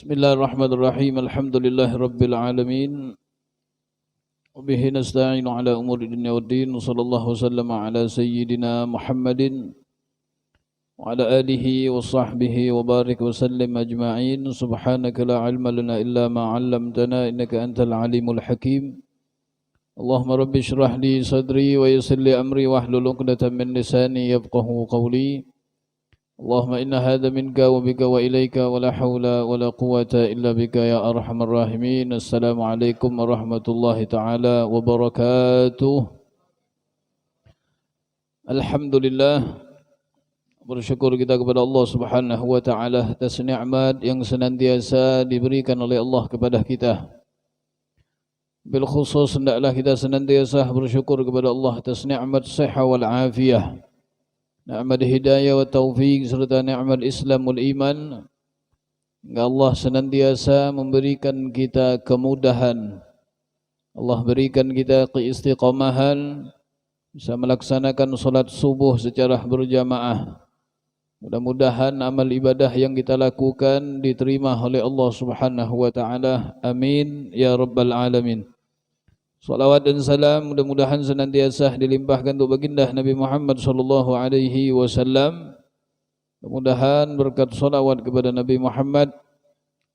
Bismillahirrahmanirrahim. Alhamdulillahi rabbil alamin. Wa bihi nasta'inu ala umuri dunya waddin. Sallallahu wasallama ala sayyidina Muhammadin wa ala alihi wa sahbihi wa barik wa sallim ajma'in. Subhanaka la ilma lana illa ma 'allamtana innaka antal alimul hakim. Allahumma rabbi shrah li sadri wa yassir li amri wahlul 'uqdatam min lisani yafqahu qawli. Allahumma inna hadha minka wa bika wa ilaika wa la hawla wa la quwata illa bika ya arhamar rahimin. Assalamualaikum warahmatullahi ta'ala wabarakatuh. Alhamdulillah, bersyukur kita kepada Allah subhanahu wa ta'ala atas nikmat yang senantiasa diberikan oleh Allah kepada kita. Bil khusus hendaklah kita senantiasa bersyukur kepada Allah atas nikmat siha wal afiyah, nikmat hidayah wa taufik serta nikmat Islam wal iman. Allah senantiasa memberikan kita kemudahan, Allah berikan kita keistiqamahan, bisa melaksanakan salat subuh secara berjamaah. Mudah-mudahan amal ibadah yang kita lakukan diterima oleh Allah subhanahu wa ta'ala. Amin ya rabbal alamin. Salawat dan salam mudah-mudahan senantiasa dilimpahkan untuk baginda Nabi Muhammad sallallahu alaihi wasallam. Mudah-mudahan berkat salawat kepada Nabi Muhammad,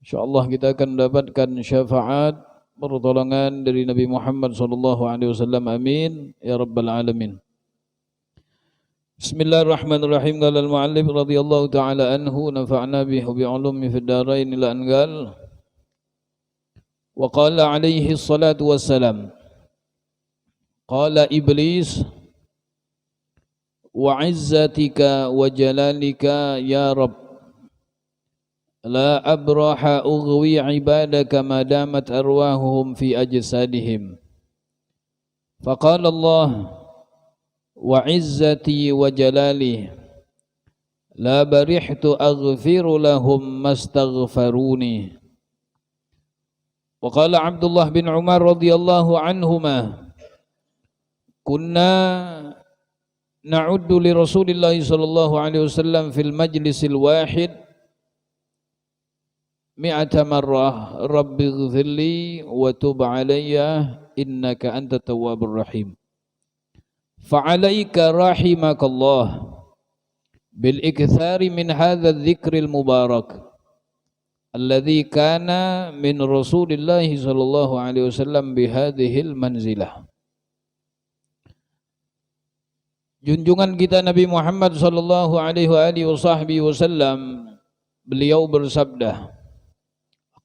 insyaallah kita akan mendapatkan syafaat pertolongan dari Nabi Muhammad sallallahu alaihi wasallam. Amin ya rabbal alamin. Bismillahirrahmanirrahim. Qala al-muallif radhiyallahu taala anhu nafa'na bihi bi ulumi fid darain ila angal. Wa qala alaihi salatu wassalam, qala iblis wa izzatika wa jalalika ya Rabb la abraha ughwi ibadaka ma damat arwahuhum fi ajsadihim. Faqala Allah wa izzati wa jalali la barihtu aghfiru lahum mastaghfaruni. Wa qala Abdullah bin Umar radhiyallahu anhuma kunna na'uddu li Rasulillah sallallahu alaihi wasallam fil majlisil wahid mi'ata marrah rabbi ighfirli wa tub alayya innaka antat tawwabur rahim. Fa'alaika rahimakallah bil ikthari min hadha adh-dhikril mubarak alladhi kana min Rasulillah sallallahu alaihi wasallam bihadhil manzilah. Junjungan kita Nabi Muhammad sallallahu alaihi wasallam, beliau bersabda,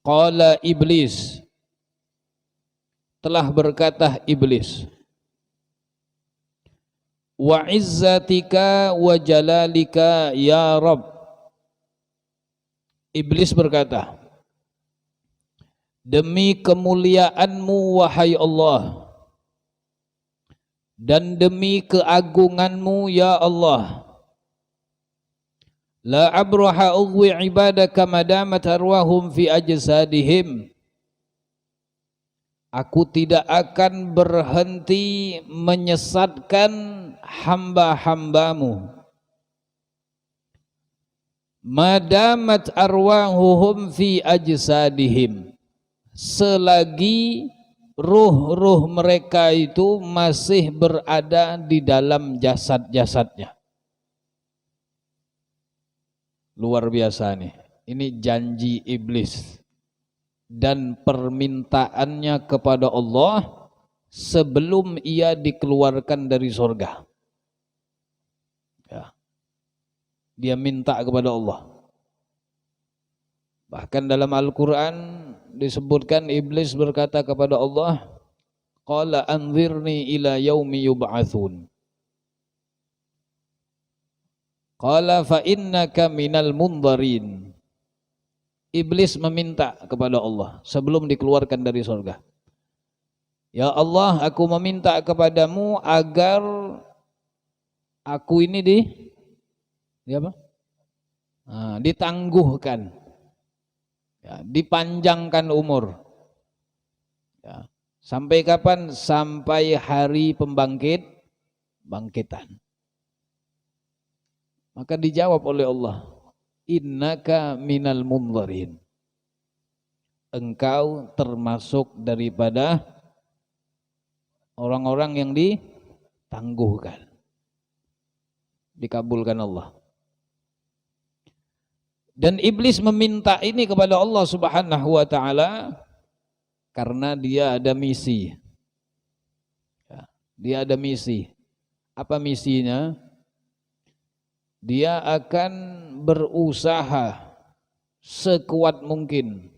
qala iblis, telah berkata iblis, wa izzatika wa jalalika ya Rabb. Iblis berkata, demi kemuliaanmu wahai Allah, dan demi keagunganmu ya Allah, la abraha ughwi ibadaka madamat arwahum fi ajsadihim. Aku tidak akan berhenti menyesatkan hamba-hambamu madamat arwahuhum fi ajsadihim, selagi ruh-ruh mereka itu masih berada di dalam jasad-jasadnya. Luar biasa nih, ini janji iblis dan permintaannya kepada Allah sebelum ia dikeluarkan dari surga. Ya. Dia minta kepada Allah. Bahkan dalam Al-Quran disebutkan iblis berkata kepada Allah, qala anzirni ila yaumi yub'atsun. Qala fa innaka minal mundharin. Iblis meminta kepada Allah sebelum dikeluarkan dari surga. Ya Allah, aku meminta kepadamu agar aku ini ditangguhkan, ya, dipanjangkan umur. Ya. Sampai kapan? Sampai hari bangkitan. Maka dijawab oleh Allah, innaka minal mundharin. engkau termasuk daripada orang-orang yang ditangguhkan, dikabulkan Allah. Dan iblis meminta ini kepada Allah Subhanahu wa taala karena dia ada misi. Dia ada misi. Apa misinya? Dia akan berusaha sekuat mungkin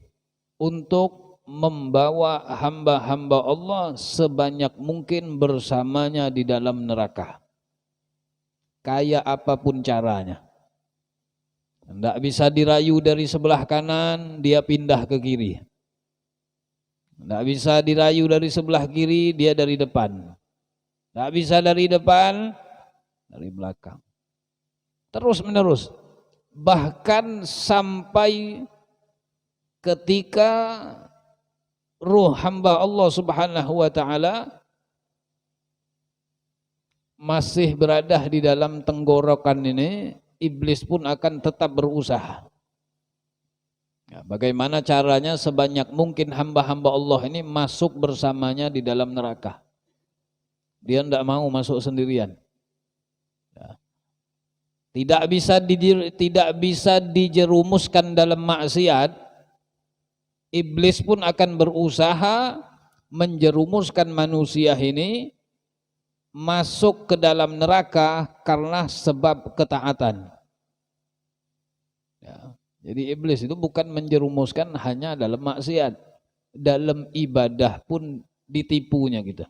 untuk membawa hamba-hamba Allah sebanyak mungkin bersamanya di dalam neraka. Kayak apapun caranya. Tidak bisa dirayu dari sebelah kanan, dia pindah ke kiri. Tidak bisa dirayu dari sebelah kiri, dia dari depan. Tidak bisa dari depan, dari belakang. Terus menerus. Bahkan sampai ketika ruh hamba Allah Subhanahu wa taala masih berada di dalam tenggorokan ini, iblis pun akan tetap berusaha. Ya, bagaimana caranya sebanyak mungkin hamba-hamba Allah ini masuk bersamanya di dalam neraka. Dia tidak mau masuk sendirian. Ya. Tidak bisa dijerumuskan dalam maksiat. Iblis pun akan berusaha menjerumuskan manusia ini masuk ke dalam neraka karena sebab ketaatan. Ya, jadi iblis itu bukan menjerumuskan hanya dalam maksiat, dalam ibadah pun ditipunya gitu.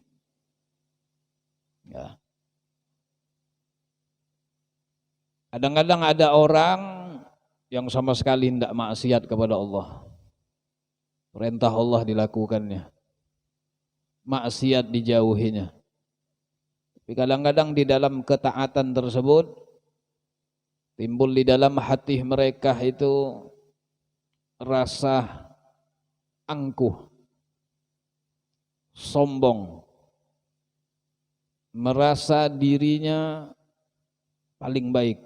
Ya. Kadang-kadang ada orang yang sama sekali tidak maksiat kepada Allah, perintah Allah dilakukannya, maksiat dijauhinya. Tapi kadang-kadang di dalam ketaatan tersebut timbul di dalam hati mereka itu rasa angkuh, sombong, merasa dirinya paling baik,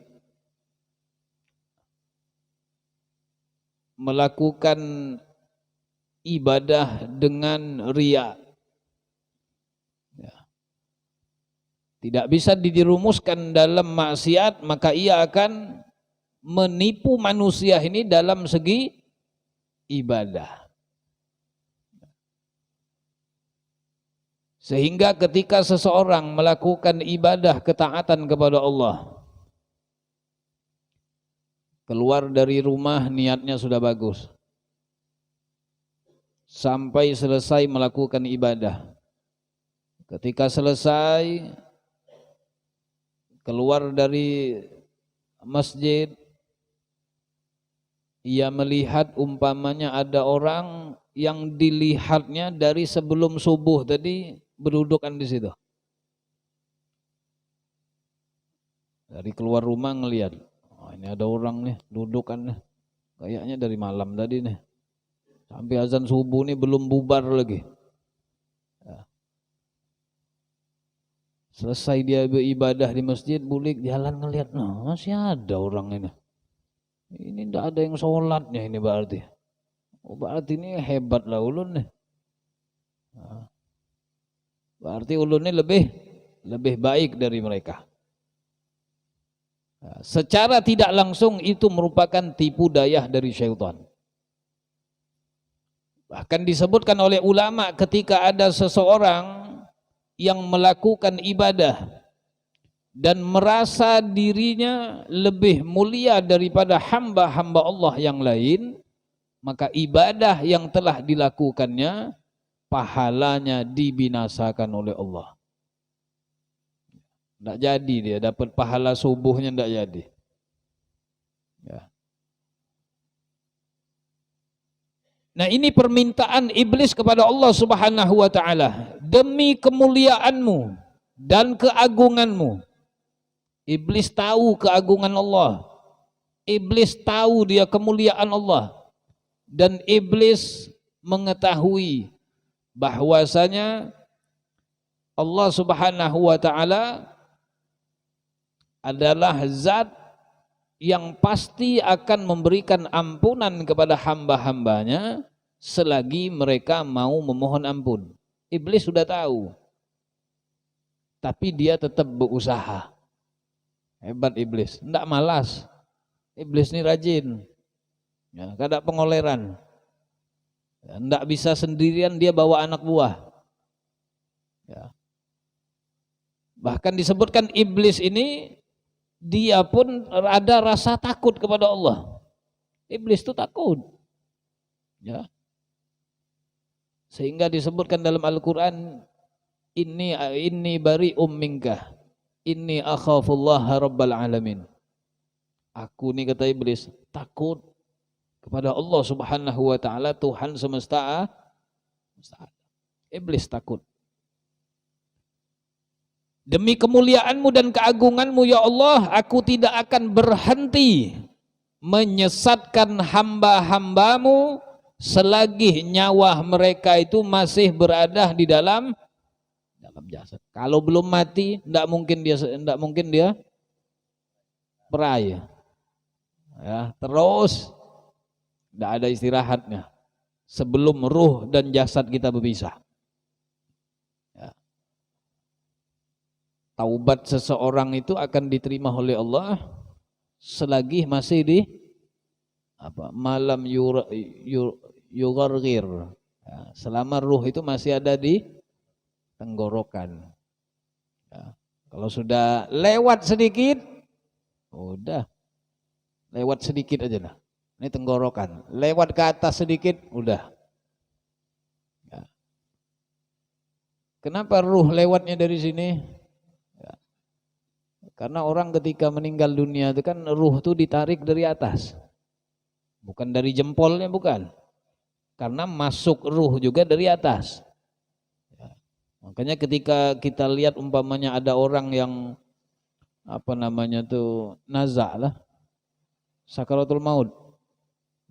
melakukan ibadah dengan riya. Tidak bisa dijerumuskan dalam maksiat, maka ia akan menipu manusia ini dalam segi ibadah. Sehingga ketika seseorang melakukan ibadah ketaatan kepada Allah, keluar dari rumah niatnya sudah bagus, sampai selesai melakukan ibadah. Ketika selesai keluar dari masjid, ia melihat umpamanya ada orang yang dilihatnya dari sebelum subuh tadi berdudukan di situ. Dari keluar rumah ngelihat, oh, ini ada orang nih dudukan nih, kayaknya dari malam tadi nih, sampai azan subuh nih belum bubar lagi. Selesai dia beribadah di masjid, bulik jalan ngelihat, nah masih ada orang ini. Ini tidak ada yang sholatnya ini berarti. Oh, berarti ini hebat lah ulun nih. Nah, berarti ulun ini lebih baik dari mereka. Nah, secara tidak langsung itu merupakan tipu daya dari syaitan. Bahkan disebutkan oleh ulama ketika ada seseorang yang melakukan ibadah dan merasa dirinya lebih mulia daripada hamba-hamba Allah yang lain, maka ibadah yang telah dilakukannya pahalanya dibinasakan oleh Allah. Tidak jadi dia dapat pahala subuhnya, tidak jadi. Ya. Nah, ini permintaan iblis kepada Allah Subhanahu wa taala. Demi kemuliaanmu dan keagunganmu. Iblis tahu keagungan Allah. Iblis tahu dia kemuliaan Allah. Dan iblis mengetahui bahwasanya Allah Subhanahu wa taala adalah zat yang pasti akan memberikan ampunan kepada hamba-hambanya selagi mereka mau memohon ampun. Iblis sudah tahu, tapi dia tetap berusaha. Hebat iblis, tidak malas. Iblis ini rajin, ya, kada pengoleran. Tidak bisa sendirian, dia bawa anak buah. Ya. Bahkan disebutkan iblis ini, dia pun ada rasa takut kepada Allah. Iblis itu takut. Ya. Sehingga disebutkan dalam Al-Quran, inni bari'um minka, inni akhafullaha rabbal alamin. Aku ini, kata iblis, takut kepada Allah subhanahu wa ta'ala, Tuhan semesta. Iblis takut. Demi kemuliaanmu dan keagunganmu ya Allah, aku tidak akan berhenti menyesatkan hamba-hambamu selagi nyawa mereka itu masih berada di dalam jasad. Kalau belum mati, tidak mungkin dia peraya. Ya, terus tidak ada istirahatnya sebelum ruh dan jasad kita berpisah. Ya. Taubat seseorang itu akan diterima oleh Allah selagi masih di malam yughargir, ya, selama ruh itu masih ada di tenggorokan. Ya. Kalau sudah lewat sedikit, udah lewat sedikit aja lah. Ini tenggorokan, lewat ke atas sedikit, udah. Ya. Kenapa ruh lewatnya dari sini? Ya. Karena orang ketika meninggal dunia itu kan ruh itu ditarik dari atas, bukan dari jempolnya, bukan. Karena masuk ruh juga dari atas. Ya. Makanya ketika kita lihat umpamanya ada orang yang nazak lah, sakaratul maut,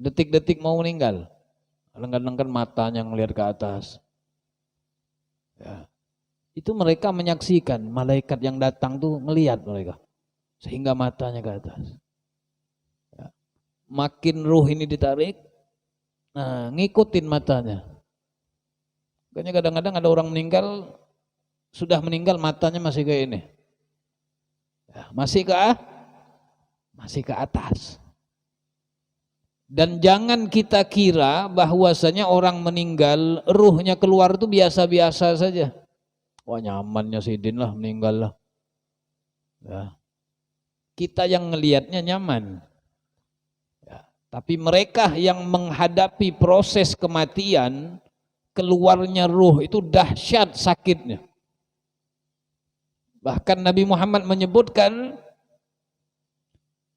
detik-detik mau meninggal, kadang-kadang kan matanya ngelihat ke atas. Ya. Itu mereka menyaksikan malaikat yang datang tuh ngelihat mereka, sehingga matanya ke atas. Ya. Makin ruh ini ditarik, nah ngikutin matanya. Makanya kadang-kadang ada orang meninggal, sudah meninggal matanya masih kayak ini, ya, masih ke atas. Dan jangan kita kira bahwasanya orang meninggal ruhnya keluar itu biasa-biasa saja. Wah, nyamannya Sidin lah meninggal lah. Ya. Kita yang ngelihatnya nyaman. Ya. Tapi mereka yang menghadapi proses kematian, keluarnya ruh itu dahsyat sakitnya. Bahkan Nabi Muhammad menyebutkan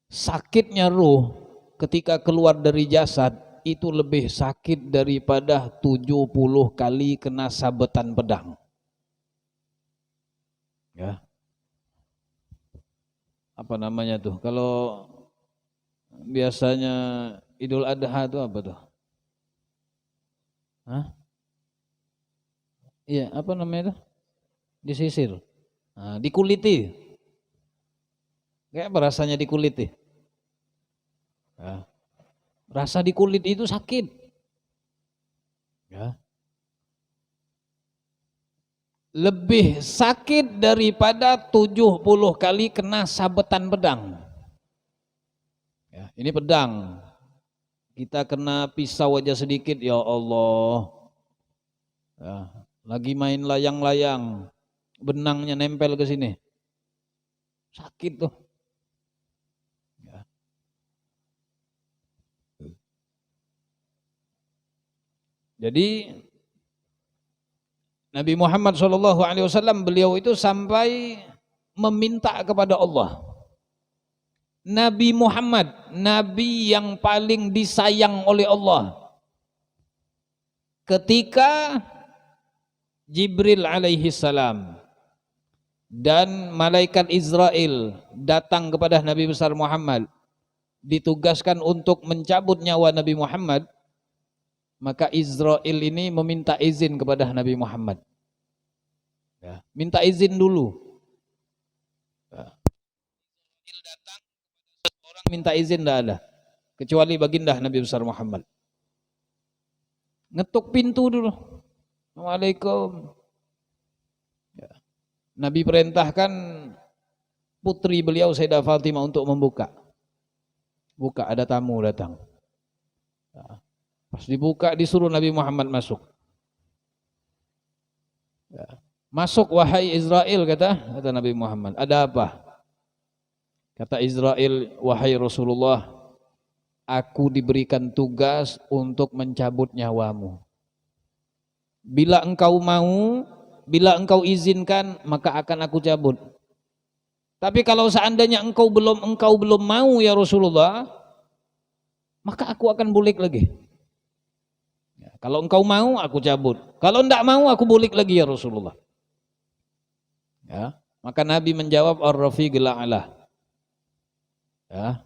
sakitnya ruh ketika keluar dari jasad itu lebih sakit daripada 70 kali kena sabetan pedang. Ya. Apa namanya tuh? Kalau biasanya Idul Adha itu apa tuh? Hah? Iya, apa namanya tuh? Disisir. Nah, dikuliti. Kayak apa rasanya dikuliti? Ya. Rasa di kulit itu sakit. Ya. Lebih sakit daripada 70 kali kena sabetan pedang. Ya, ini pedang. Kita kena pisau aja sedikit, ya Allah. Ya, lagi main layang-layang, benangnya nempel ke sini. Sakit tuh. Ya. Jadi Nabi Muhammad SAW beliau itu sampai meminta kepada Allah. Nabi Muhammad, Nabi yang paling disayang oleh Allah. Ketika Jibril alaihi salam dan malaikat Israel datang kepada Nabi besar Muhammad, ditugaskan untuk mencabut nyawa Nabi Muhammad, maka Israel ini meminta izin kepada Nabi Muhammad. Ya, minta izin dulu. Ya. Datang, orang minta izin tidak ada, kecuali baginda Nabi besar Muhammad. ngetuk pintu dulu. Assalamualaikum. Ya. Nabi perintahkan putri beliau Sayyidah Fatimah untuk membuka. Buka, ada tamu datang. Ya. Pas dibuka disuruh Nabi Muhammad masuk. Ya. Masuk wahai Israel, kata Nabi Muhammad. Ada apa? Kata Israel, wahai Rasulullah, aku diberikan tugas untuk mencabut nyawamu. Bila engkau mau, bila engkau izinkan, maka akan aku cabut. Tapi kalau seandainya engkau belum mau ya Rasulullah, maka aku akan bulik lagi. Ya, kalau engkau mau, aku cabut. Kalau enggak mau, aku bulik lagi ya Rasulullah. Ya, maka Nabi menjawab ar-rafiqil a'la. Ya,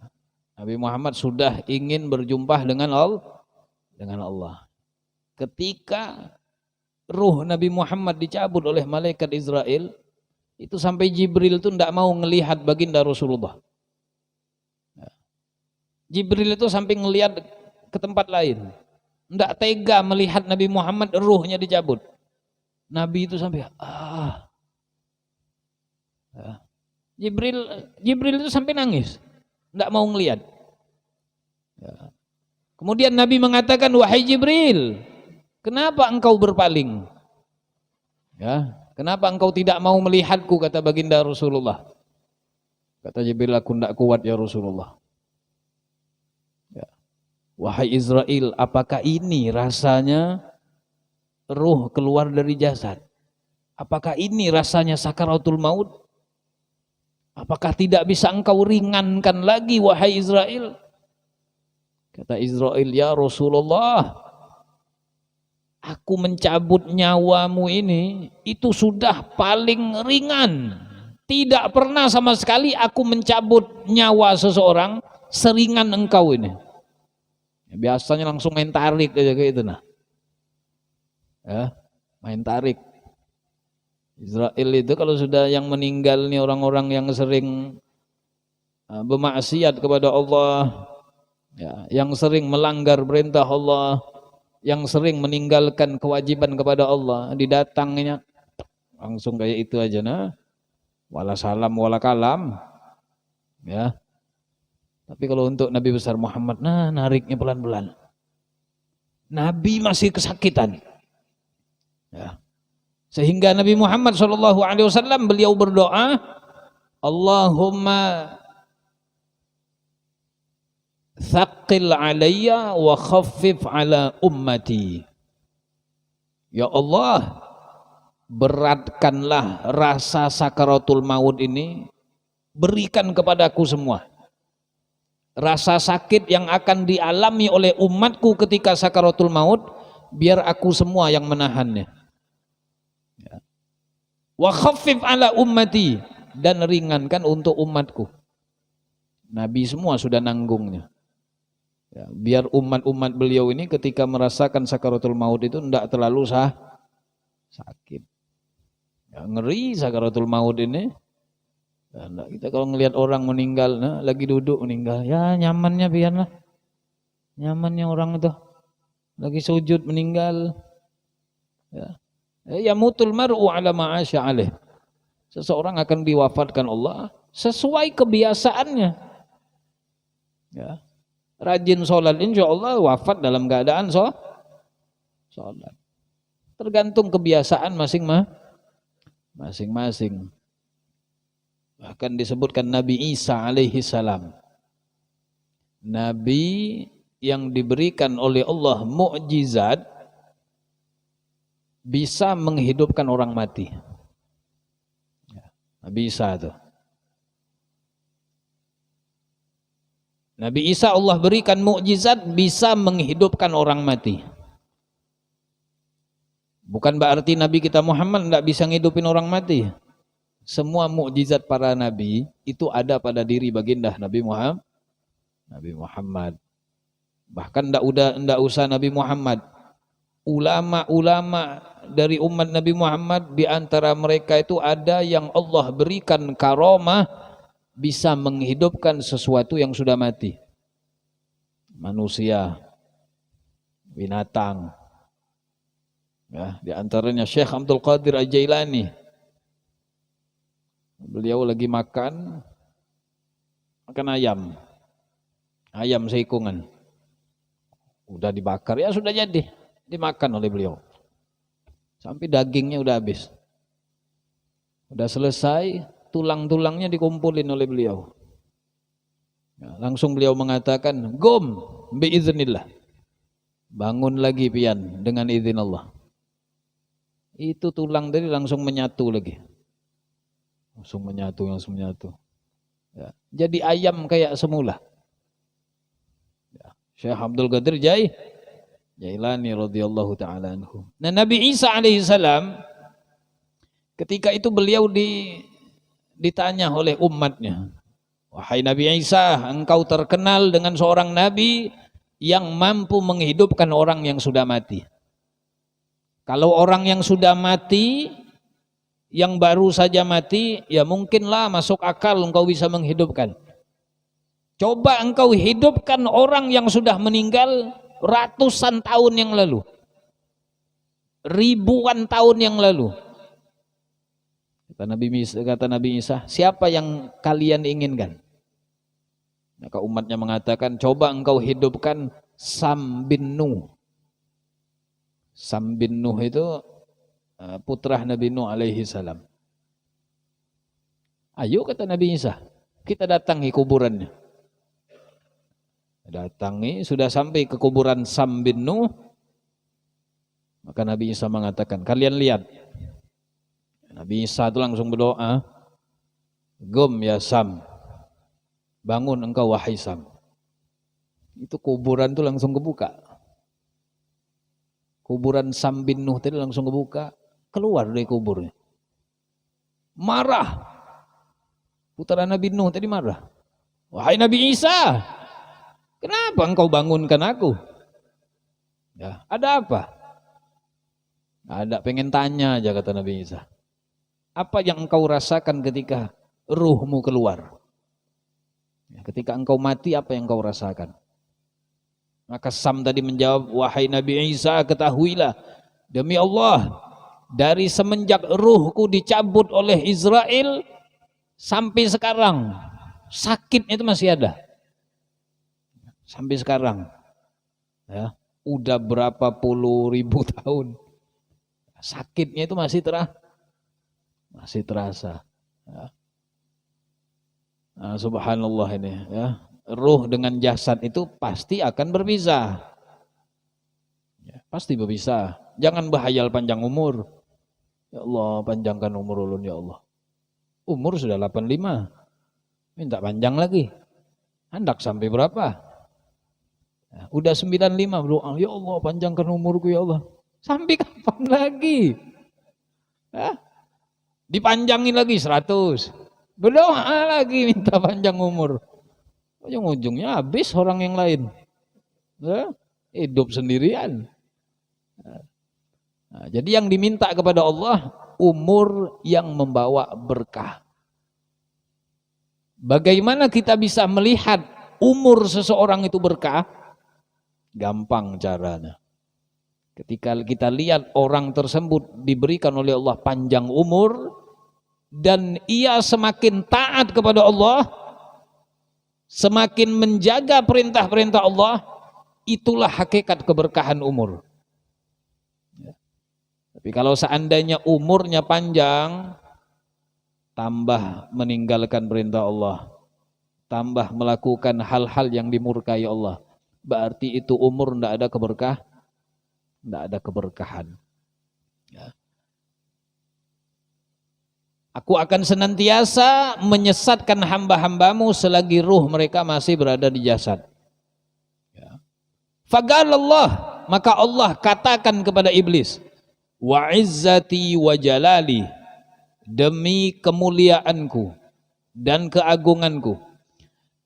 Nabi Muhammad sudah ingin berjumpa dengan Allah. Ketika ruh Nabi Muhammad dicabut oleh malaikat Israel, itu sampai Jibril itu tidak mau melihat baginda Rasulullah. Jibril itu sampai ngelihat ke tempat lain, tidak tega melihat Nabi Muhammad ruhnya dicabut. Nabi itu sampai Jibril itu sampai nangis, tidak mau ngelihat. Kemudian Nabi mengatakan, wahai Jibril, kenapa engkau berpaling? Ya, kenapa engkau tidak mau melihatku, kata baginda Rasulullah. Kata Jibril, aku tidak kuat ya Rasulullah. Ya. Wahai Israel, apakah ini rasanya ruh keluar dari jasad? Apakah ini rasanya sakaratul maut? Apakah tidak bisa engkau ringankan lagi wahai Israel? Kata Israel, ya Rasulullah, aku mencabut nyawamu ini itu sudah paling ringan. Tidak pernah sama sekali aku mencabut nyawa seseorang seringan engkau ini. Biasanya langsung main tarik aja kayak itu nah. Ya, main tarik. Israel itu kalau sudah yang meninggal nih orang-orang yang sering bermaksiat kepada Allah, ya, yang sering melanggar perintah Allah, yang sering meninggalkan kewajiban kepada Allah, didatangnya langsung kayak itu aja nah. Wala salam wala kalam. Ya. Tapi kalau untuk Nabi besar Muhammad, nah nariknya pelan-pelan. Nabi masih kesakitan. Ya. Sehingga Nabi Muhammad SAW beliau berdoa, Allahumma thaqil alayya wa khaffif ala ummati. Ya Allah, beratkanlah rasa sakaratul maut ini, berikan kepadaku semua. Rasa sakit yang akan dialami oleh umatku ketika sakaratul maut, biar aku semua yang menahannya. Wa khaffif ala ummati, dan ringankan untuk umatku. Nabi semua sudah nanggungnya. Ya, biar umat-umat beliau ini ketika merasakan sakaratul maut itu tidak terlalu sakit. Ya, ngeri sakaratul maut ini. Ya, kita kalau ngelihat orang meninggal, nah, lagi duduk meninggal, ya nyamannya biarlah. Nyamannya orang itu lagi sujud meninggal. Ya mutul mar'u ala ma'asya alaih. Seseorang akan diwafatkan Allah sesuai kebiasaannya. Ya. Rajin sholat, insya Allah wafat dalam keadaan sholat. Tergantung kebiasaan masing-masing. Bahkan disebutkan Nabi Isa alaihi salam, Nabi yang diberikan oleh Allah mukjizat, bisa menghidupkan orang mati. Nabi Isa itu. Nabi Isa Allah berikan mukjizat bisa menghidupkan orang mati. Bukan berarti Nabi kita Muhammad tidak bisa menghidupin orang mati. Semua mukjizat para nabi itu ada pada diri baginda Nabi Muhammad. Bahkan tidak usah Nabi Muhammad. Ulama-ulama dari umat Nabi Muhammad, di antara mereka itu ada yang Allah berikan karamah bisa menghidupkan sesuatu yang sudah mati. Manusia, binatang, Ya, di antaranya Syekh Abdul Qadir Al-Jailani. Beliau lagi makan ayam. Ayam seikungan. Udah dibakar, ya sudah jadi. Dimakan oleh beliau. Sampai dagingnya udah habis. Udah selesai, tulang-tulangnya dikumpulin oleh beliau. Ya, langsung beliau mengatakan, "Gum biiznillah." Bangun lagi pian dengan izin Allah. Itu tulang tadi langsung menyatu lagi. Langsung menyatu. Ya. Jadi ayam kayak semula. Ya. Syekh Abdul Qadir Jailani radhiyallahu taala anhu. Nah, Nabi Isa alaihissalam ketika itu beliau ditanya oleh umatnya, "Wahai Nabi Isa, engkau terkenal dengan seorang nabi yang mampu menghidupkan orang yang sudah mati. Kalau orang yang sudah mati, yang baru saja mati, ya mungkinlah masuk akal engkau bisa menghidupkan. Coba engkau hidupkan orang yang sudah meninggal ratusan tahun yang lalu, ribuan tahun yang lalu." Kata Nabi Isa, "Siapa yang kalian inginkan?" Maka umatnya mengatakan, "Coba engkau hidupkan Sam bin Nuh." Sam bin Nuh itu putra Nabi Nuh alaihi salam. "Ayo," kata Nabi Isa, "kita datangi kuburannya." Datangi, sudah sampai ke kuburan Sam bin Nuh. Maka Nabi Isa mengatakan, "Kalian lihat." Nabi Isa itu langsung berdoa, "Gum ya Sam, bangun engkau wahai Sam." Itu kuburan itu langsung kebuka. Kuburan Sam bin Nuh tadi langsung kebuka, keluar dari kuburnya. Marah. Putra Nabi Nuh tadi marah. "Wahai Nabi Isa, kenapa engkau bangunkan aku? Ya, ada apa?" "Ada, pengen tanya aja," kata Nabi Isa. "Apa yang engkau rasakan ketika ruhmu keluar? Ya, ketika engkau mati, apa yang engkau rasakan?" Maka Sam tadi menjawab, "Wahai Nabi Isa, ketahuilah, demi Allah, dari semenjak ruhku dicabut oleh Israel sampai sekarang, sakitnya itu masih ada. Sampai sekarang. Ya, udah berapa puluh ribu tahun. Sakitnya itu masih terasa. Ya. Nah, subhanallah ini, ya. Ruh dengan jasad itu pasti akan berpisah. Ya, pasti berpisah. Jangan berhayal panjang umur. Ya Allah, panjangkan umur ulun ya Allah. Umur sudah 85. Minta panjang lagi. Hendak sampai berapa? Ya, udah 95 berdoa, "Ya Allah, panjangkan umurku ya Allah." Sampai kapan lagi? Ya, dipanjangin lagi 100. Berdoa lagi minta panjang umur. Ujung-ujungnya habis orang yang lain. Ya, hidup sendirian. Nah, jadi yang diminta kepada Allah umur yang membawa berkah. Bagaimana kita bisa melihat umur seseorang itu berkah? Gampang caranya. Ketika kita lihat orang tersebut diberikan oleh Allah panjang umur dan ia semakin taat kepada Allah, semakin menjaga perintah-perintah Allah, itulah hakikat keberkahan umur. Tapi kalau seandainya umurnya panjang, tambah meninggalkan perintah Allah, tambah melakukan hal-hal yang dimurkai Allah, berarti itu umur tidak ada keberkahan. Ya. Aku akan senantiasa menyesatkan hamba-hambamu selagi ruh mereka masih berada di jasad. Ya. Faqalallah, maka Allah katakan kepada iblis, "Wa izzati wa jalali," demi kemuliaanku dan keagunganku,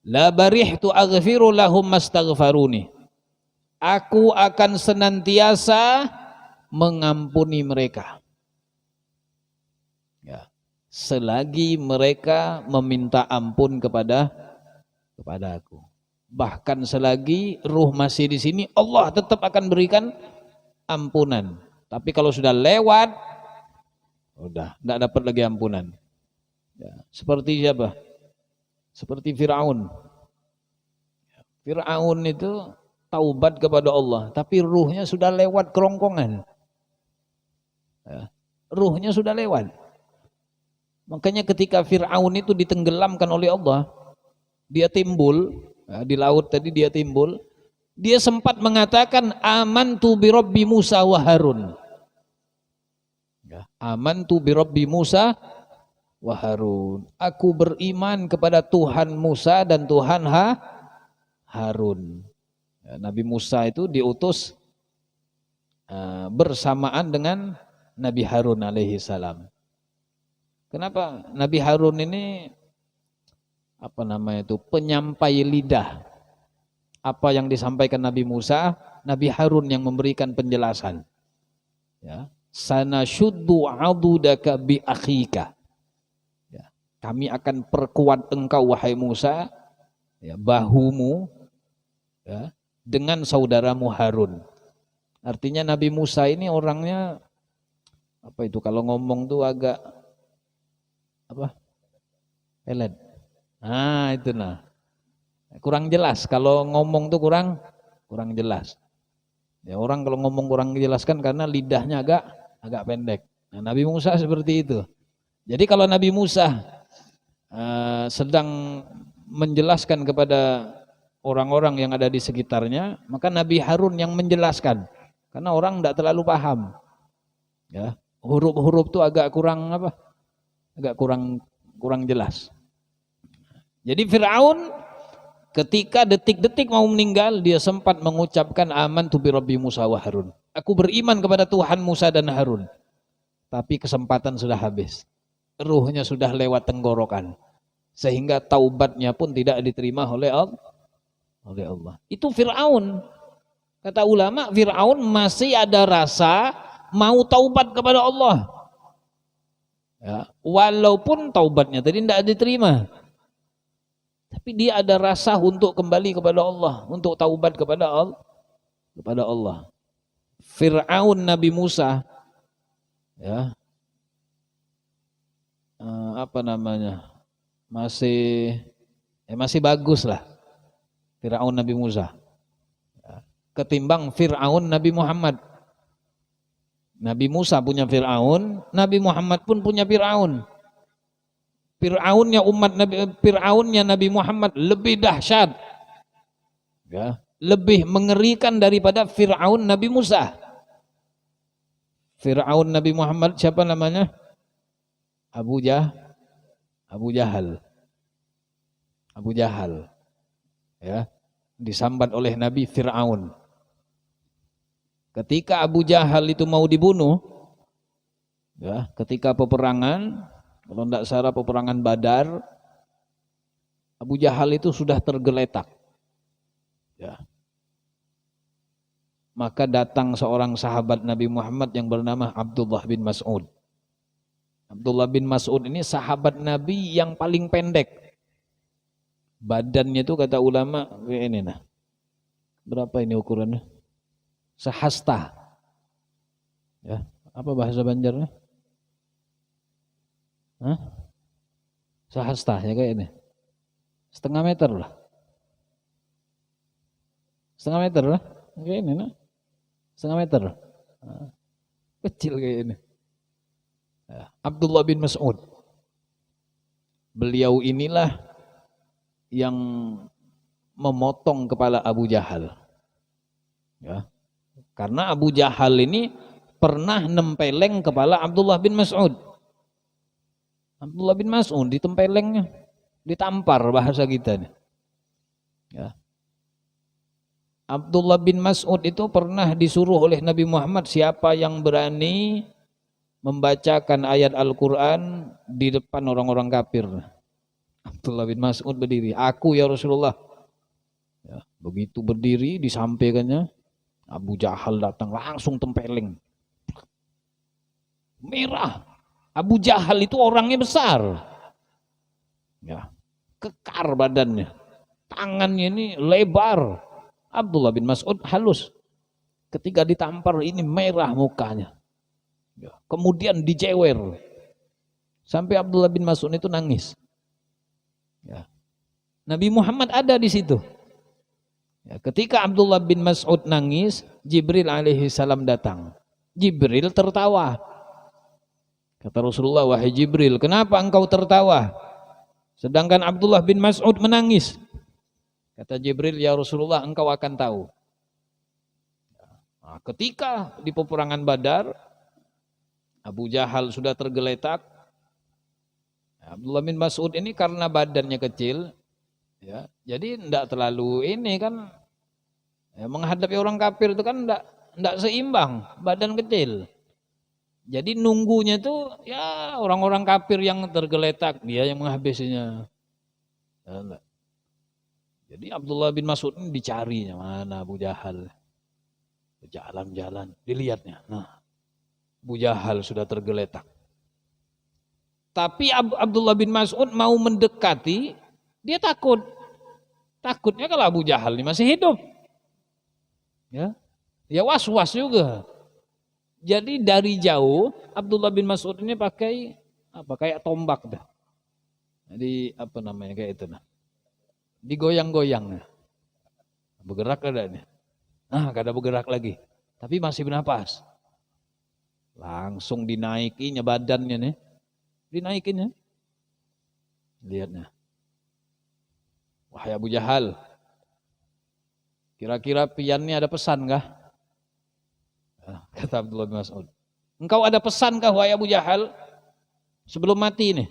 "la barihtu aghfiru lahum mastaghfaruni," aku akan senantiasa mengampuni mereka. Ya. Selagi mereka meminta ampun kepada aku. Bahkan selagi ruh masih di sini, Allah tetap akan berikan ampunan. Tapi kalau sudah lewat, udah tidak dapat lagi ampunan. Ya, seperti siapa? Seperti Fir'aun. Fir'aun itu taubat kepada Allah, tapi ruhnya sudah lewat kerongkongan. Ya, ruhnya sudah lewat. Makanya ketika Fir'aun itu ditenggelamkan oleh Allah, dia timbul, ya, di laut tadi dia timbul, dia sempat mengatakan amantu bi Rabbi Musa wa Harun. Ya, amantu bi Rabbi Musa wa Harun. Aku beriman kepada Tuhan Musa dan Tuhan Harun. Ya, Nabi Musa itu diutus bersamaan dengan Nabi Harun alaihi salam. Kenapa Nabi Harun ini penyampai lidah. Apa yang disampaikan Nabi Musa, Nabi Harun yang memberikan penjelasan. Ya, sanashuddu adudaka bi akhika. Ya, kami akan perkuat engkau wahai Musa, ya, bahumu, ya, dengan saudaramu Harun. Artinya Nabi Musa ini orangnya kalau ngomong tuh agak pelet. Itu kurang jelas, kalau ngomong tuh kurang jelas. Ya, orang kalau ngomong kurang dijelaskan karena lidahnya agak pendek. Nah, Nabi Musa seperti itu. Jadi kalau Nabi Musa sedang menjelaskan kepada orang-orang yang ada di sekitarnya, maka Nabi Harun yang menjelaskan. Karena orang tidak terlalu paham. Ya, huruf-huruf tuh agak kurang kurang jelas. Jadi Fir'aun ketika detik-detik mau meninggal, dia sempat mengucapkan amantu bi Rabbi Musa wa Harun. Aku beriman kepada Tuhan Musa dan Harun. Tapi kesempatan sudah habis. Ruhnya sudah lewat tenggorokan. Sehingga taubatnya pun tidak diterima oleh Allah. Itu Fir'aun. Kata ulama, Fir'aun masih ada rasa mau taubat kepada Allah. Ya, walaupun taubatnya tadi tidak diterima. Tapi dia ada rasa untuk kembali kepada Allah, untuk taubat kepada Allah. Fir'aun Nabi Musa, ya, masih bagus lah Fir'aun Nabi Musa, ya, ketimbang Fir'aun Nabi Muhammad. Nabi Musa punya Fir'aun, Nabi Muhammad pun punya Fir'aun. Fir'aunnya Nabi Muhammad lebih dahsyat, ya, lebih mengerikan daripada Fir'aun Nabi Musa. Fir'aun Nabi Muhammad siapa namanya? Abu Jahal. Ya, disambat oleh Nabi Fir'aun. Ketika Abu Jahal itu mau dibunuh, ya, ketika peperangan, kalau tidak salah peperangan Badar, Abu Jahal itu sudah tergeletak. Ya. Maka datang seorang sahabat Nabi Muhammad yang bernama Abdullah bin Mas'ud. Abdullah bin Mas'ud ini sahabat Nabi yang paling pendek. Badannya itu kata ulama, ini berapa ini ukurannya? Sehasta. Ya, apa bahasa Banjarnya? Sehasta ya kayak ini. Setengah meter lah. Kayak ini setengah meter. Kecil kayak ini. Ya, Abdullah bin Mas'ud. Beliau inilah yang memotong kepala Abu Jahal. Ya. Karena Abu Jahal ini pernah nempeleng kepala Abdullah bin Mas'ud. Abdullah bin Mas'ud ditempelengnya, ditampar bahasa kita. Ya. Abdullah bin Mas'ud itu pernah disuruh oleh Nabi Muhammad, siapa yang berani membacakan ayat Al-Quran di depan orang-orang kafir. Abdullah bin Mas'ud berdiri, aku ya Rasulullah. Ya, begitu berdiri disampaikannya, Abu Jahal datang langsung tempeleng. Merah. Abu Jahal itu orangnya besar. Ya, kekar badannya. Tangannya ini lebar. Abdullah bin Mas'ud halus. Ketika ditampar ini merah mukanya. Ya. Kemudian dijewer. Sampai Abdullah bin Mas'ud itu nangis. Ya. Nabi Muhammad ada di situ. Ya, ketika Abdullah bin Mas'ud nangis, Jibril alaihi salam datang. Jibril tertawa. Kata Rasulullah, wahai Jibril, kenapa engkau tertawa? Sedangkan Abdullah bin Mas'ud menangis. Kata Jibril, ya Rasulullah, engkau akan tahu. Nah, ketika di peperangan Badar, Abu Jahal sudah tergeletak. Abdullah bin Mas'ud ini karena badannya kecil, ya, jadi tidak terlalu ini kan, ya, menghadapi orang kafir itu kan tidak seimbang, badan kecil. Jadi nunggunya itu ya orang-orang kafir yang tergeletak, dia yang menghabisinya. Ya, jadi Abdullah bin Mas'ud ini dicarinya, mana Abu Jahal. Jalan-jalan, dilihatnya. Nah, Abu Jahal sudah tergeletak. Tapi Abdullah bin Mas'ud mau mendekati, dia takut. Takutnya kalau Abu Jahal ini masih hidup. Ya was-was juga. Jadi dari jauh Abdullah bin Mas'ud ini pakai apa, kayak tombak dah. Jadi apa namanya kayak itu nah. Digoyang-goyang nah. Bergerak ada nih. Nah, kada bergerak lagi. Tapi masih bernapas. Langsung dinaikinya badannya nih. Dinaikinnya. Lihatnya. Wahai Abu Jahal. Kira-kira piannya ada pesan kah? Kata Abdullah bin Mas'ud. Engkau ada pesan kah wahai Abu Jahal? Sebelum mati ini.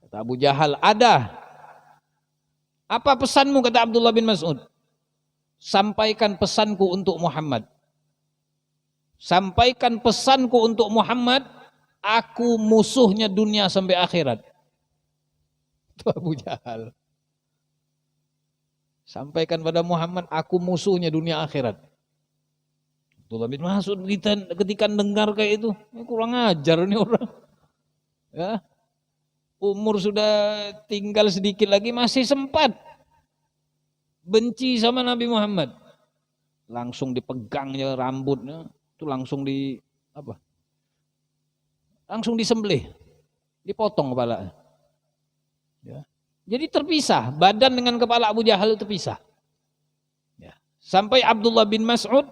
Kata Abu Jahal, ada. Apa pesanmu, kata Abdullah bin Mas'ud? Sampaikan pesanku untuk Muhammad. Sampaikan pesanku untuk Muhammad. Aku musuhnya dunia sampai akhirat. Itu Abu Jahal. Sampaikan pada Muhammad, aku musuhnya dunia akhirat. Abdullah bin Mas'ud ketika dengar kayak itu, kurang ajar nih orang. Ya. Umur sudah tinggal sedikit lagi, masih sempat benci sama Nabi Muhammad. Langsung dipegangnya rambutnya, itu langsung langsung disembelih, dipotong kepala. Ya. Jadi terpisah, badan dengan kepala Abu Jahal itu terpisah. Ya. Sampai Abdullah bin Mas'ud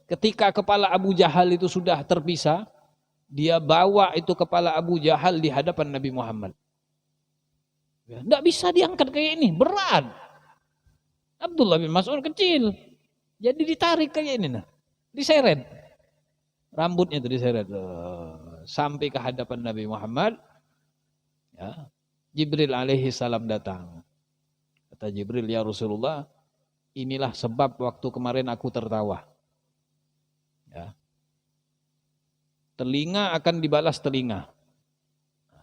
ketika kepala Abu Jahal itu sudah terpisah, dia bawa itu kepala Abu Jahal di hadapan Nabi Muhammad. Ya, tidak bisa diangkat kayak ini, berat. Abdullah bin Mas'ud kecil, jadi ditarik kayak ini, nah, diseret. Rambutnya itu diseret sampai ke hadapan Nabi Muhammad. Ya. Jibril alaihi salam datang. Kata Jibril, ya Rasulullah, inilah sebab waktu kemarin aku tertawa. Ya. Telinga akan dibalas telinga.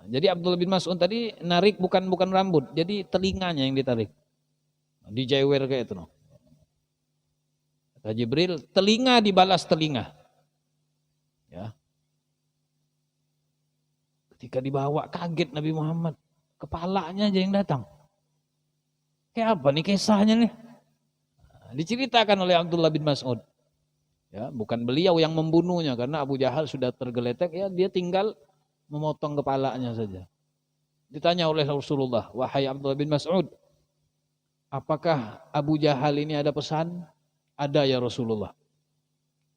Jadi Abdullah bin Mas'ud tadi narik bukan rambut, jadi telinganya yang ditarik. Dijewer kayak itu. Kata Jibril, telinga dibalas telinga. Ya. Ketika dibawa kaget Nabi Muhammad, kepalanya aja yang datang. Kayak apa nih kisahnya nih? Diceritakan oleh Abdullah bin Mas'ud. Ya, bukan beliau yang membunuhnya karena Abu Jahal sudah tergeletak, ya dia tinggal memotong kepalanya saja. Ditanya oleh Rasulullah, wahai Abdullah bin Mas'ud, apakah Abu Jahal ini ada pesan? Ada ya Rasulullah.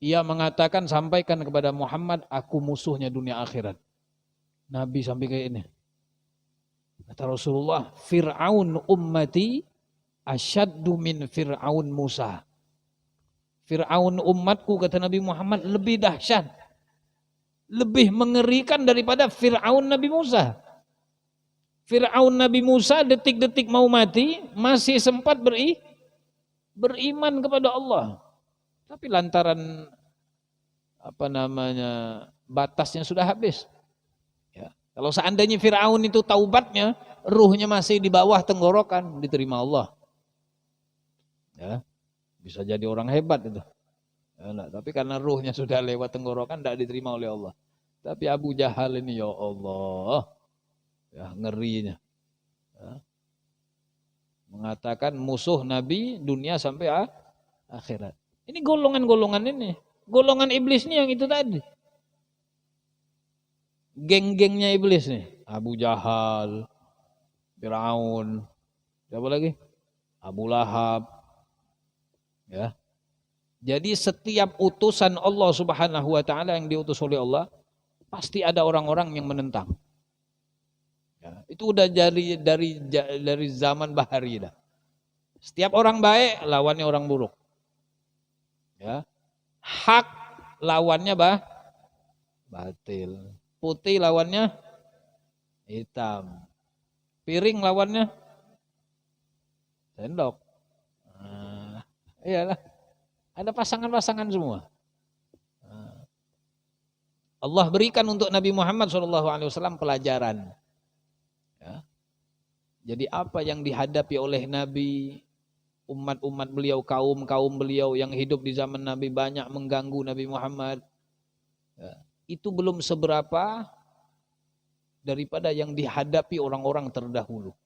Ia mengatakan, sampaikan kepada Muhammad, aku musuhnya dunia akhirat. Nabi sampai kayak ini. Kata Rasulullah, Fir'aun ummati asyaddu min Fir'aun Musa. Fir'aun umatku, kata Nabi Muhammad, lebih dahsyat, lebih mengerikan daripada Fir'aun Nabi Musa. Fir'aun Nabi Musa detik-detik mau mati masih sempat beriman kepada Allah. Tapi lantaran batasnya sudah habis. Ya. Kalau seandainya Fir'aun itu taubatnya, ruhnya masih di bawah tenggorokan, diterima Allah. Ya. Bisa jadi orang hebat itu. Ya, tapi karena ruhnya sudah lewat tenggorokan, tidak diterima oleh Allah. Tapi Abu Jahal ini, ya Allah, ya ngerinya. Ya. Mengatakan musuh Nabi dunia sampai akhirat. Ini golongan-golongan ini. Golongan iblis ini yang itu tadi. Geng-gengnya iblis nih. Abu Jahal, Firaun, siapa lagi? Abu Lahab. Ya. Jadi setiap utusan Allah Subhanahu wa taala yang diutus oleh Allah pasti ada orang-orang yang menentang. Ya, itu udah dari zaman bahari dah. Setiap orang baik lawannya orang buruk. Ya. Hak lawannya batil. Putih lawannya hitam. Piring lawannya sendok. Nah, iyalah. Ada pasangan-pasangan semua. Allah berikan untuk Nabi Muhammad SAW pelajaran. Ya. Jadi apa yang dihadapi oleh Nabi, umat-umat beliau, kaum-kaum beliau yang hidup di zaman Nabi banyak mengganggu Nabi Muhammad. Ya. Itu belum seberapa daripada yang dihadapi orang-orang terdahulu.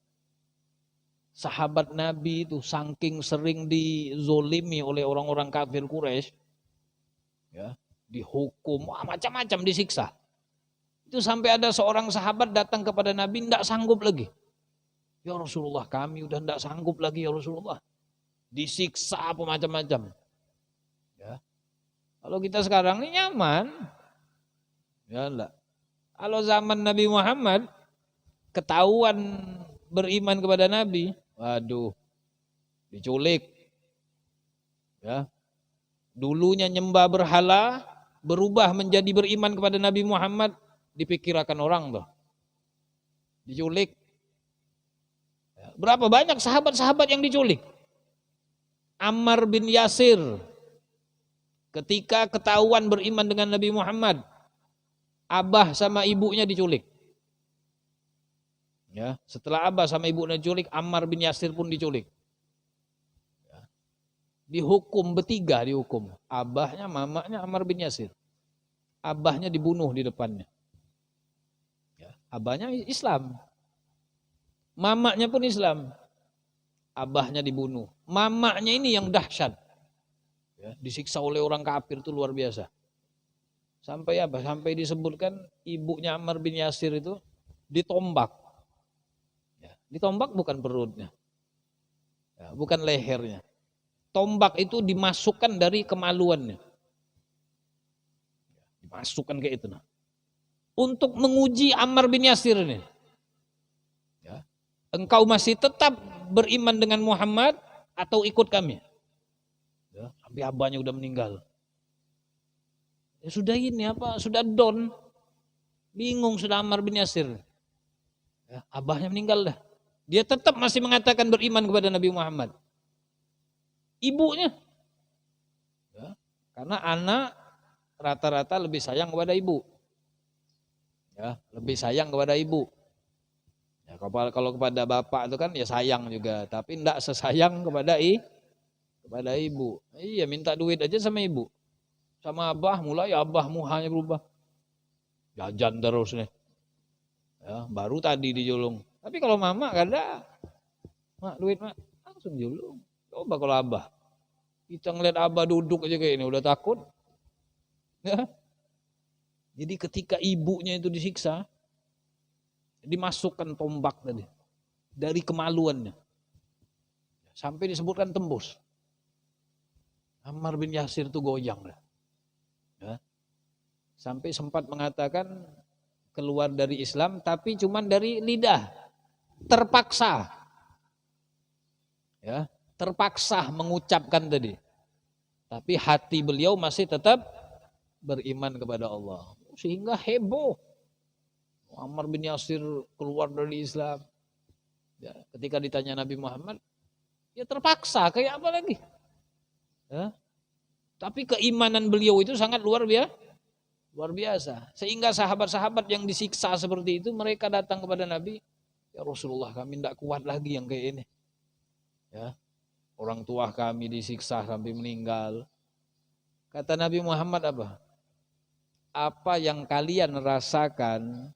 Sahabat Nabi itu saking sering dizolimi oleh orang-orang kafir Quraisy, ya, dihukum, macam-macam disiksa. Itu sampai ada seorang sahabat datang kepada Nabi tidak sanggup lagi. Ya Rasulullah, kami udah tidak sanggup lagi ya Rasulullah. Disiksa apa macam-macam. Ya. Kalau kita sekarang ini nyaman, ya enggak. Kalau zaman Nabi Muhammad ketahuan beriman kepada Nabi, waduh, diculik. Ya. Dulunya nyembah berhala, berubah menjadi beriman kepada Nabi Muhammad, dipikirkan orang tuh. Diculik. Ya. Berapa banyak sahabat-sahabat yang diculik? Ammar bin Yasir ketika ketahuan beriman dengan Nabi Muhammad, abah sama ibunya diculik. Ya, setelah abah sama ibunya diculik, Ammar bin Yasir pun diculik. Ya. Dihukum bertiga, dihukum. Abahnya, mamanya Ammar bin Yasir. Abahnya dibunuh di depannya. Ya. Abahnya Islam. Mamanya pun Islam. Abahnya dibunuh. Mamanya ini yang dahsyat. Ya, disiksa oleh orang kafir itu luar biasa. Sampai apa? Sampai disebutkan ibunya Ammar bin Yasir itu ditombak. Ya, ditombak bukan perutnya. Ya, bukan lehernya. Tombak itu dimasukkan dari kemaluannya. Dimasukkan kayak itu. Nah. Untuk menguji Ammar bin Yasir ini. Ya. Engkau masih tetap beriman dengan Muhammad atau ikut kami? Ya, sampai abahnya udah meninggal. Ya sudah ini apa? Sudah down. Bingung sudah Ammar bin Yasir. Ya, abahnya meninggal dah. Dia tetap masih mengatakan beriman kepada Nabi Muhammad. Ibunya. Ya, karena anak rata-rata lebih sayang kepada ibu. Ya, lebih sayang kepada ibu. Ya, kalau kepada bapak itu kan ya sayang juga, tapi tidak sesayang kepada ibu. Iya, minta duit aja sama ibu. Sama abah mulai abah muhanya berubah. Jajan terus nih. Ya, baru tadi dijulung. Tapi kalau mama gak ada. Mak duit mak, langsung julung. Coba kalau abah. Kita ngeliat abah duduk aja kayak ini udah takut. Ya. Jadi ketika ibunya itu disiksa, dimasukkan tombak tadi dari kemaluannya sampai disebutkan tembus. Ammar bin Yasir itu goyang dah. Ya. Sampai sempat mengatakan keluar dari Islam tapi cuman dari lidah, terpaksa. Ya, terpaksa mengucapkan tadi. Tapi hati beliau masih tetap beriman kepada Allah. Sehingga heboh. Ammar bin Yasir keluar dari Islam. Ya, ketika ditanya Nabi Muhammad, ya terpaksa, kayak apa lagi? Ya. Tapi keimanan beliau itu sangat luar biasa. Sehingga sahabat-sahabat yang disiksa seperti itu, mereka datang kepada Nabi, ya Rasulullah kami tidak kuat lagi yang kayak ini. Ya. Orang tua kami disiksa sampai meninggal. Kata Nabi Muhammad apa? Apa yang kalian rasakan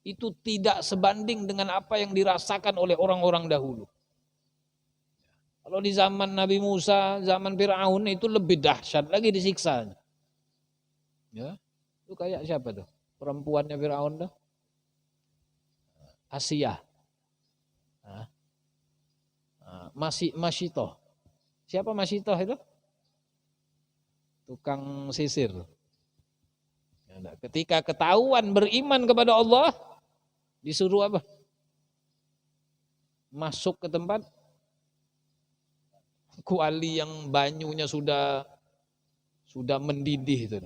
itu tidak sebanding dengan apa yang dirasakan oleh orang-orang dahulu. Kalau di zaman Nabi Musa, zaman Fir'aun itu lebih dahsyat lagi disiksa. Ya, itu kayak siapa tuh? perempuannya Firaun tuh? Asia. Masyitoh. Siapa Masyitoh itu? Tukang sisir. Ketika ketahuan beriman kepada Allah, disuruh apa? Masuk ke tempat kuali yang banyunya sudah mendidih itu.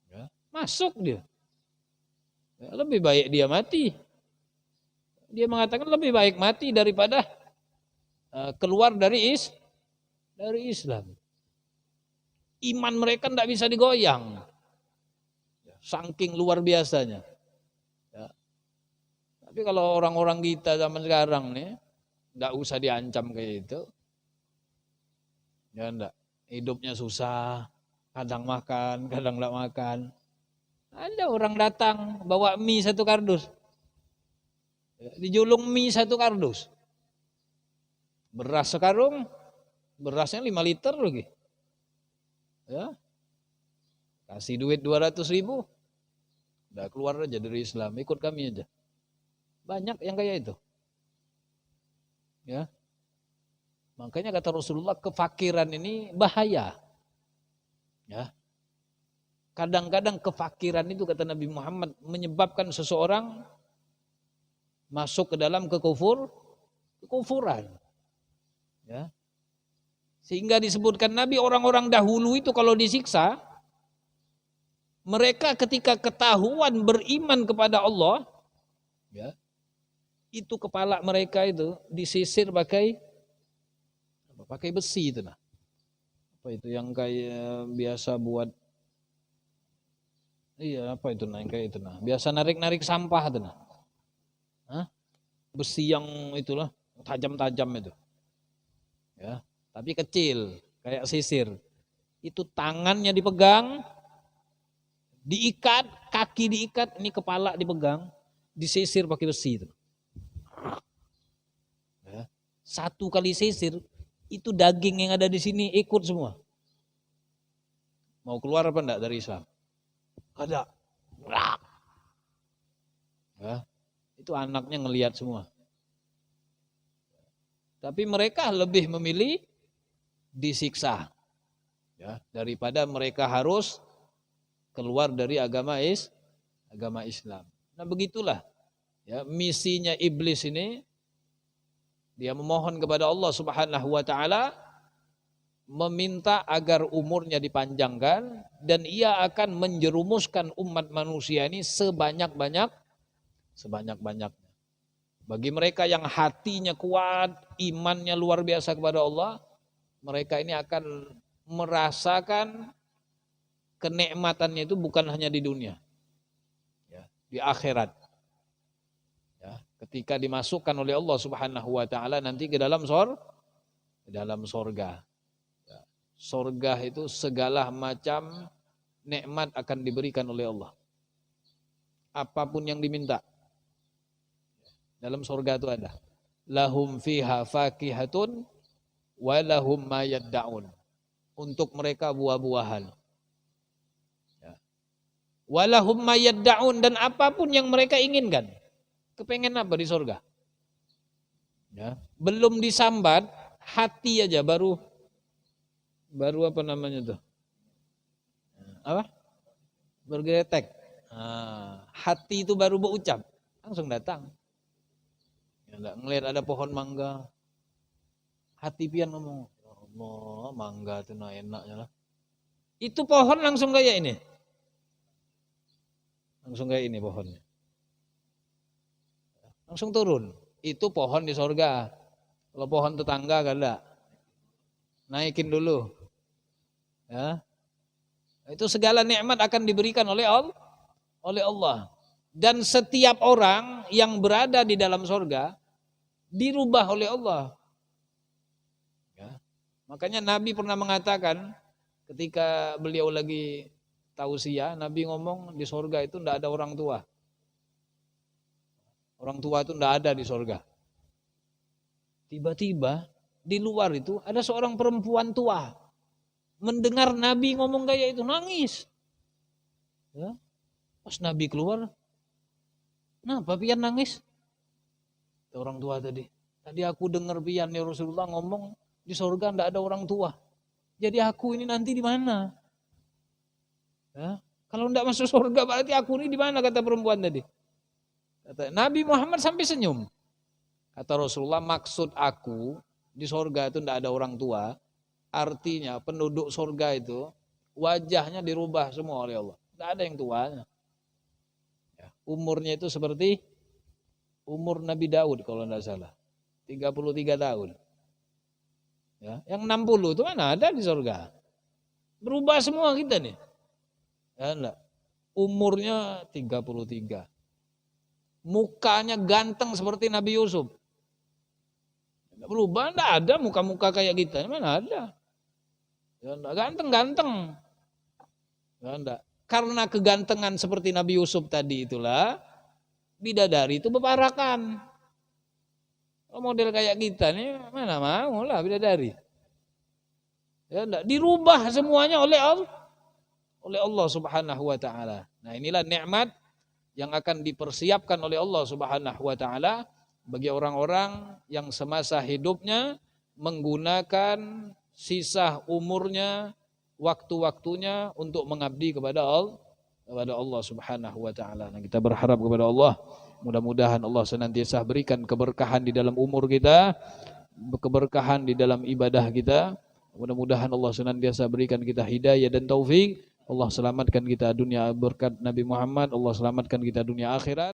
Ya, masuk dia. Ya, lebih baik dia mati. Dia mengatakan lebih baik mati daripada keluar dari Islam. Iman mereka tidak bisa digoyang. Saking luar biasanya. Ya. Tapi kalau orang-orang kita zaman sekarang nih, tidak usah diancam kayak itu. Ya enggak. Hidupnya susah, kadang makan, kadang tidak makan. Ada orang datang bawa mie 1 kardus. Ya, dijulung mie 1 kardus. Beras sekarung, berasnya 5 liter lagi. Ya. Kasih duit 200.000. Udah keluar aja dari Islam, ikut kami aja. Banyak yang kayak itu. Ya. Makanya kata Rasulullah, kefakiran ini bahaya. Ya. Kadang-kadang kefakiran itu kata Nabi Muhammad menyebabkan seseorang masuk ke dalam kekufuran. Ya. Sehingga disebutkan Nabi, orang-orang dahulu itu kalau disiksa, mereka ketika ketahuan beriman kepada Allah, ya, itu kepala mereka itu disisir pakai besi itu nah. Apa itu yang kayak biasa buat, iya apa itu nah yang kayak itu nah. Biasa narik-narik sampah itu nah. Hah? Besi yang itulah tajam-tajam itu. Ya, tapi kecil kayak sisir. Itu tangannya dipegang, diikat, kaki diikat, ini kepala dipegang, disisir pakai besi itu. Ya. 1 kali sisir, itu daging yang ada di sini ikut semua. Mau keluar apa enggak dari Islam? Ada. Ya. Itu anaknya ngelihat semua. Tapi mereka lebih memilih disiksa. Ya, daripada mereka harus keluar dari agama Islam. Nah begitulah ya misinya iblis ini, dia memohon kepada Allah Subhanahu wa taala meminta agar umurnya dipanjangkan dan ia akan menjerumuskan umat manusia ini sebanyak-banyaknya. Bagi mereka yang hatinya kuat, imannya luar biasa kepada Allah, mereka ini akan merasakan kenikmatannya itu bukan hanya di dunia, ya, di akhirat. Ya, ketika dimasukkan oleh Allah Subhanahu wa taala nanti ke dalam sorga. Ya, sorga itu segala macam nikmat akan diberikan oleh Allah. Apapun yang diminta. Dalam sorga itu ada. Lahum fiha fakihatun wa lahum ma yadda'un. Untuk mereka buah-buahan. Walahum mayadda'un, dan apapun yang mereka inginkan. Kepengen apa di surga? Ya, belum disambat, hati aja baru apa namanya tuh? Apa? Bergetek. Hati itu baru berucap, langsung datang. Ya, ngelihat ada pohon mangga, hati pian ngomong, Allah, mangga itu enaknya lah. Itu pohon langsung kayak ini. Langsung kayak ini pohonnya. Langsung turun. Itu pohon di sorga. Kalau pohon tetangga kan enggak. Naikin dulu. Ya. Itu segala nikmat akan diberikan oleh Allah. Dan setiap orang yang berada di dalam sorga dirubah oleh Allah. Ya. Makanya Nabi pernah mengatakan ketika beliau lagi tausiah, Nabi ngomong di sorga itu tidak ada orang tua. Orang tua itu tidak ada di sorga. Tiba-tiba di luar itu ada seorang perempuan tua. Mendengar Nabi ngomong kayak itu, nangis. Ya. Pas Nabi keluar, kenapa pian nangis? Orang tua tadi. Tadi aku dengar pian ya Rasulullah ngomong di surga enggak ada orang tua. Jadi aku ini nanti di mana? Ya, kalau enggak masuk surga berarti aku ini di mana, kata perempuan tadi. Kata Nabi Muhammad sampai senyum. Kata Rasulullah, maksud aku di surga itu enggak ada orang tua. Artinya penduduk surga itu wajahnya dirubah semua oleh Allah. Enggak ada yang tuanya. Ya, umurnya itu seperti umur Nabi Daud kalau enggak salah. 33 tahun. Ya, yang 60 itu mana ada di surga. Berubah semua kita nih. Ya enggak. Umurnya 33. Mukanya ganteng seperti Nabi Yusuf. Enggak berubah, enggak ada muka-muka kayak kita. Mana ada. Ya enggak, ganteng-ganteng. Ya enggak. Karena kegantengan seperti Nabi Yusuf tadi itulah bidadari itu beparakan. Kalau model kayak kita nih mana mau lah bidadari. Ya enggak, dirubah semuanya oleh Allah Subhanahu wa taala. Nah, inilah nikmat yang akan dipersiapkan oleh Allah Subhanahu wa taala bagi orang-orang yang semasa hidupnya menggunakan sisa umurnya, waktu-waktunya untuk mengabdi kepada Allah Subhanahu wa taala. Nah, kita berharap kepada Allah, mudah-mudahan Allah senantiasa berikan keberkahan di dalam umur kita, keberkahan di dalam ibadah kita. Mudah-mudahan Allah senantiasa berikan kita hidayah dan taufik. Allah selamatkan kita dunia berkat Nabi Muhammad, Allah selamatkan kita dunia akhirat.